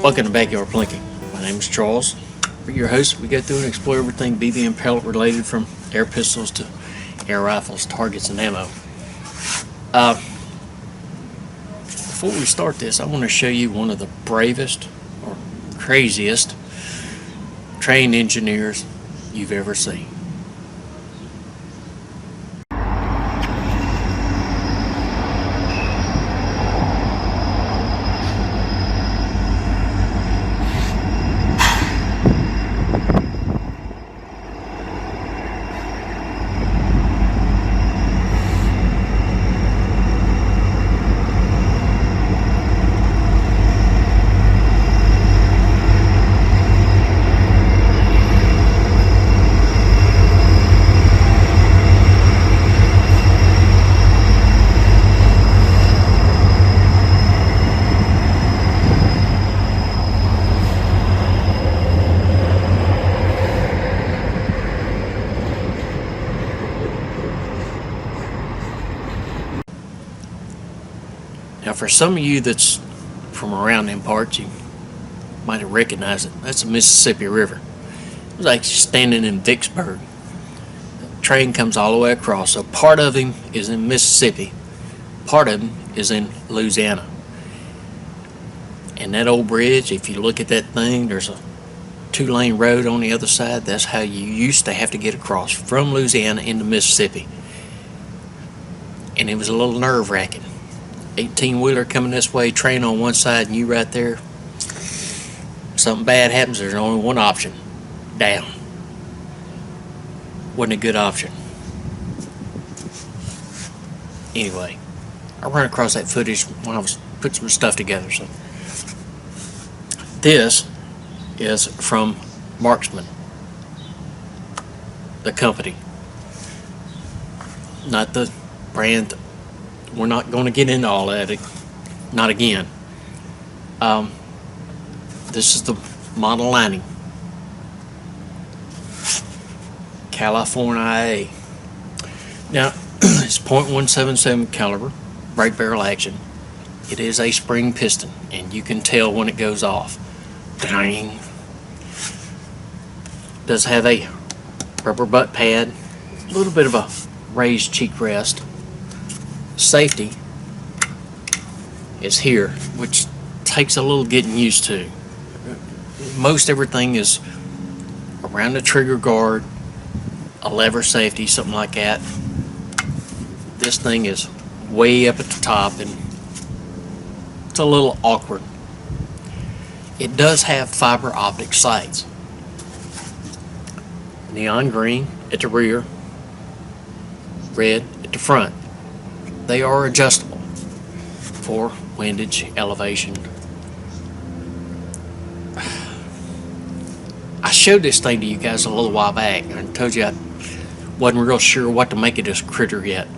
Welcome to Backyard Plinking. My name is Charles. We're your host. We go through and explore everything BB and pellet related, from air pistols to air rifles, targets, and ammo. Before we start this, I want to show you one of the bravest or craziest trained engineers you've ever seen. Now, for some of you that's from around them parts, you might have recognized it. That's the Mississippi River. It was like standing in Vicksburg. The train comes all the way across. So part of him is in Mississippi, part of him is in Louisiana. And that old bridge, if you look at that thing, there's a 2-lane road on the other side. That's how you used to have to get across from Louisiana into Mississippi. And it was a little nerve-wracking. 18-wheeler coming this way, train on one side, and you right there. Something bad happens, there's only one option: down. Wasn't a good option. Anyway, I ran across that footage when I was putting some stuff together. So this is from Marksman, the company, not the brand. We're not going to get into all that, not again. This is the model lining, California. Now, it's .177 caliber, break barrel action. It is a spring piston, and you can tell when it goes off. Dang. Does have a rubber butt pad, a little bit of a raised cheek rest. Safety is here, which takes a little getting used to. Most everything is around the trigger guard, a lever safety, something like that. This thing is way up at the top, and it's a little awkward. It does have fiber optic sights. Neon green at the rear, red at the front. They are adjustable for windage, elevation. I showed this thing to you guys a little while back, and I told you I wasn't real sure what to make of this critter yet.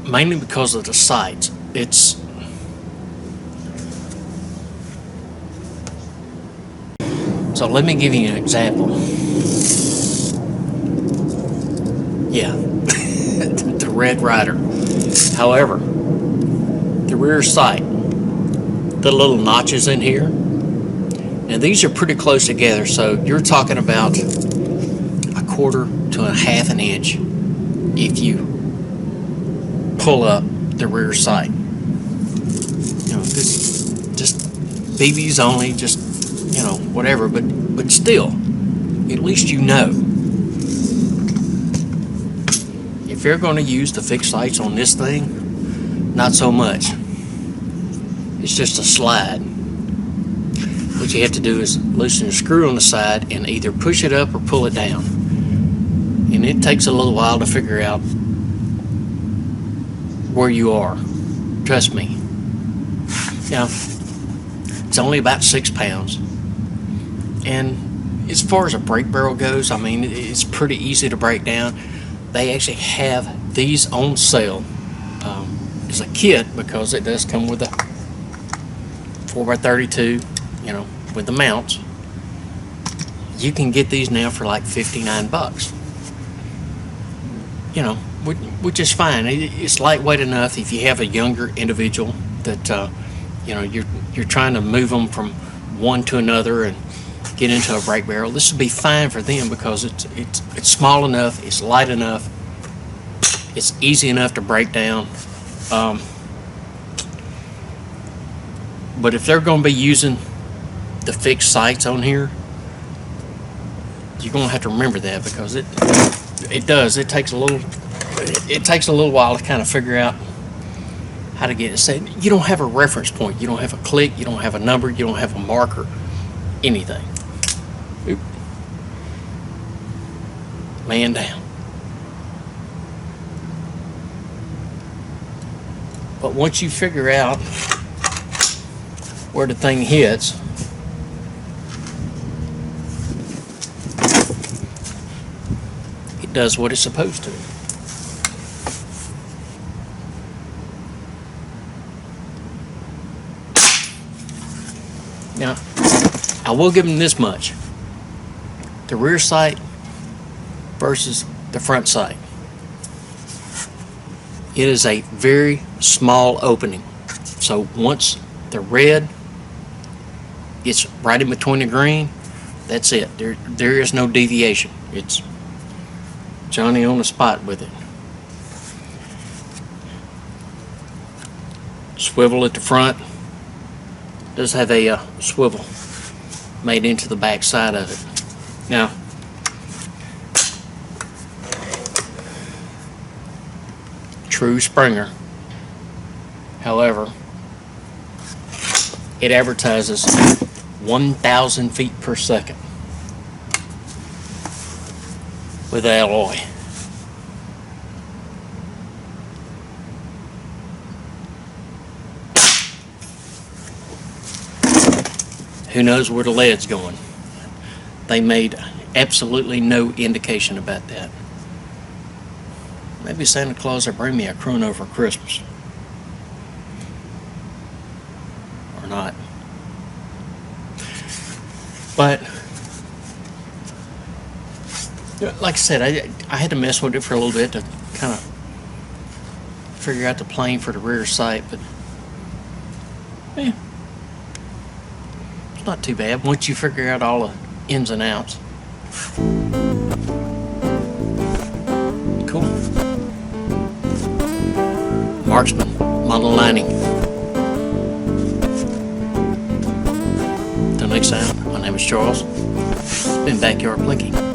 Mainly because of the sights. So let me give you an example. Yeah. The Red Rider. However, the rear sight, the little notches in here, and these are pretty close together, so you're talking about 1/4 to 1/2 inch if you pull up the rear sight. You know, this just BBs only, just, you know, whatever, but still, at least you know. If you're going to use the fixed lights on this thing, not so much. It's just a slide. What you have to do is loosen the screw on the side and either push it up or pull it down. And it takes a little while to figure out where you are. Trust me. Now, it's only about 6 pounds. And as far as a brake barrel goes, I mean, it's pretty easy to break down. They actually have these on sale as a kit, because it does come with a 4x32, you know, with the mounts. You can get these now for like $59. you know, which is fine. It's lightweight enough if you have a younger individual that you know, you're trying to move them from one to another and get into a brake barrel. This would be fine for them because it's small enough, it's light enough, it's easy enough to break down. But if they're going to be using the fixed sights on here, you're going to have to remember that, because it takes a little while to kind of figure out how to get it set. You don't have a reference point, you don't have a click, you don't have a number, you don't have a marker, anything. Oop. Man down. But once you figure out where the thing hits, it does what it's supposed to. Now, I will give them this much. The rear sight versus the front sight. It is a very small opening. So once the red gets right in between the green, that's it. There is no deviation. It's Johnny on the spot with it. Swivel at the front. Does have a swivel made into the back side of it. Now, true Springer, however, it advertises 1,000 feet per second with alloy. Who knows where the lead's going? They made absolutely no indication about that. Maybe Santa Claus will bring me a chrono for Christmas. Or not. But, like I said, I had to mess with it for a little bit to kind of figure out the plane for the rear sight, but yeah. It's not too bad once you figure out all the ins and outs. Cool. Marksman Model lining. Till next time, my name is Charles. It's been Backyard Blinking.